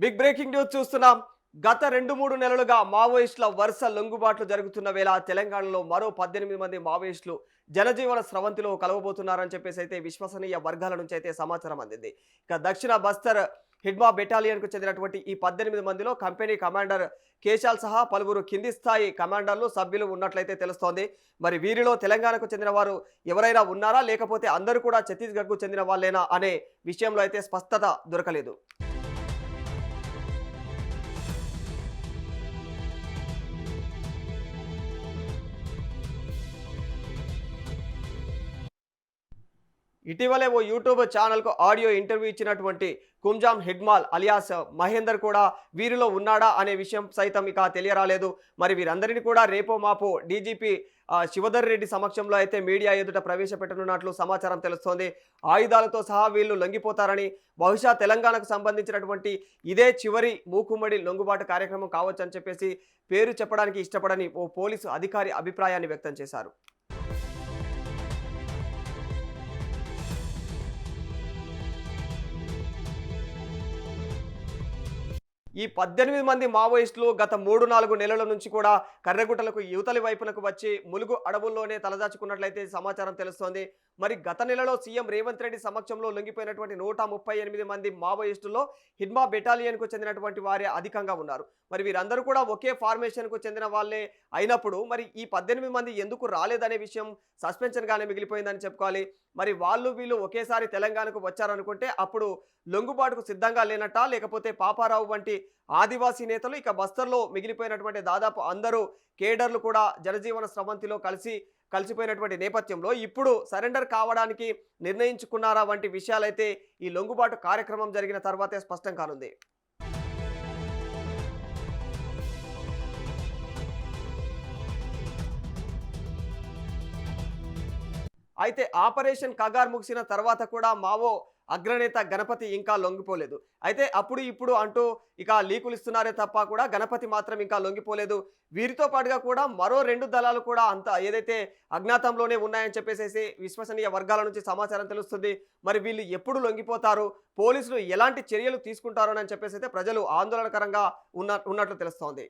Big breaking news చూస్తున్నాం. గత 2-3 నెలలుగా మావోయిస్టుల వరుస లొంగుబాట్లు జరుగుతున్న వేళ తెలంగాణలో మరో 18 మంది మావోయిస్టులు జనజీవన స్రవంతిలో కలవబోతున్నారని చెప్పేసి అయితే విశ్వసనీయ వర్గాల నుంచి అయితే సమాచారం అందింది. ఇక దక్షిణ బస్తర్ హిడ్మా బెటాలియన్కు చెందినటువంటి ఈ 18 మందిలో కంపెనీ కమాండర్ కేశాల్ సహా పలువురు కింది స్థాయి కమాండర్లు సభ్యులు ఉన్నట్లయితే తెలుస్తోంది. మరి వీరిలో తెలంగాణకు చెందిన వారు ఎవరైనా ఉన్నారా, లేకపోతే అందరూ కూడా ఛత్తీస్గఢ్కు చెందిన వాళ్ళేనా అనే విషయంలో అయితే స్పష్టత దొరకలేదు. ఇటీవలే ఓ యూట్యూబ్ ఛానల్కు ఆడియో ఇంటర్వ్యూ ఇచ్చినటువంటి కుంజాం హిడ్మాల్ అలియాస్ మహేందర్ కూడా వీరిలో ఉన్నాడా అనే విషయం సైతం ఇక తెలియరాలేదు. మరి వీరందరినీ కూడా రేపో మాపో డీజీపీ శివధర్ రెడ్డి సమక్షంలో అయితే మీడియా ఎదుట ప్రవేశపెట్టనున్నట్లు సమాచారం తెలుస్తోంది. ఆయుధాలతో సహా వీళ్ళు లొంగిపోతారని, బహుశా తెలంగాణకు సంబంధించినటువంటి ఇదే చివరి మూకుమ్మడి లొంగుబాటు కార్యక్రమం కావచ్చని చెప్పేసి పేరు చెప్పడానికి ఇష్టపడని ఓ పోలీసు అధికారి అభిప్రాయాన్ని వ్యక్తం చేశారు. ఈ 18 మంది మావోయిస్టులు గత 3-4 నెలల నుంచి కూడా కర్రెగుట్టలకు యువతలి వైపునకు వచ్చి ములుగు అడవుల్లోనే తలదాచుకున్నట్లయితే సమాచారం తెలుస్తోంది. మరి గత నెలలో సీఎం రేవంత్ రెడ్డి సమక్షంలో లొంగిపోయినటువంటి 138 మంది మావోయిస్టుల్లో హిడ్మా బెటాలియన్కు చెందినటువంటి వారే అధికంగా ఉన్నారు. మరి వీరందరూ కూడా ఒకే ఫార్మేషన్కు చెందిన వాళ్ళే అయినప్పుడు మరి ఈ 18 మంది ఎందుకు రాలేదనే విషయం సస్పెన్షన్గానే మిగిలిపోయిందని చెప్పుకోవాలి. మరి వీళ్ళు ఒకేసారి తెలంగాణకు వచ్చారనుకుంటే అప్పుడు లొంగుబాటుకు సిద్ధంగా లేనట్టా, లేకపోతే పాపారావు వంటి ఆదివాసీ నేతలు ఇక బస్తర్లో మిగిలిపోయినటువంటి దాదాపు అందరూ కేడర్లు కూడా జనజీవన స్రవంతిలో కలిసిపోయినటువంటి నేపథ్యంలో ఇప్పుడు సరెండర్ కావడానికి నిర్ణయించుకున్నారా వంటి విషయాలైతే ఈ లొంగుబాటు కార్యక్రమం జరిగిన తర్వాతే స్పష్టం కానుంది. అయితే ఆపరేషన్ కగార్ ముగిసిన తర్వాత కూడా మావో అగ్రనేత గణపతి ఇంకా లొంగిపోలేదు. అయితే అప్పుడు ఇప్పుడు అంటూ ఇక లీకులు ఇస్తున్నారే తప్ప కూడా గణపతి మాత్రం ఇంకా లొంగిపోలేదు. వీరితో పాటుగా కూడా మరో 2 దళాలు కూడా అంత ఏదైతే అజ్ఞాతంలోనే ఉన్నాయని చెప్పేసి విశ్వసనీయ వర్గాల నుంచి సమాచారం తెలుస్తుంది. మరి వీళ్ళు ఎప్పుడు లొంగిపోతారు, పోలీసులు ఎలాంటి చర్యలు తీసుకుంటారు అని చెప్పేసి అయితే ప్రజలు ఆందోళనకరంగా ఉన్నట్లు తెలుస్తోంది.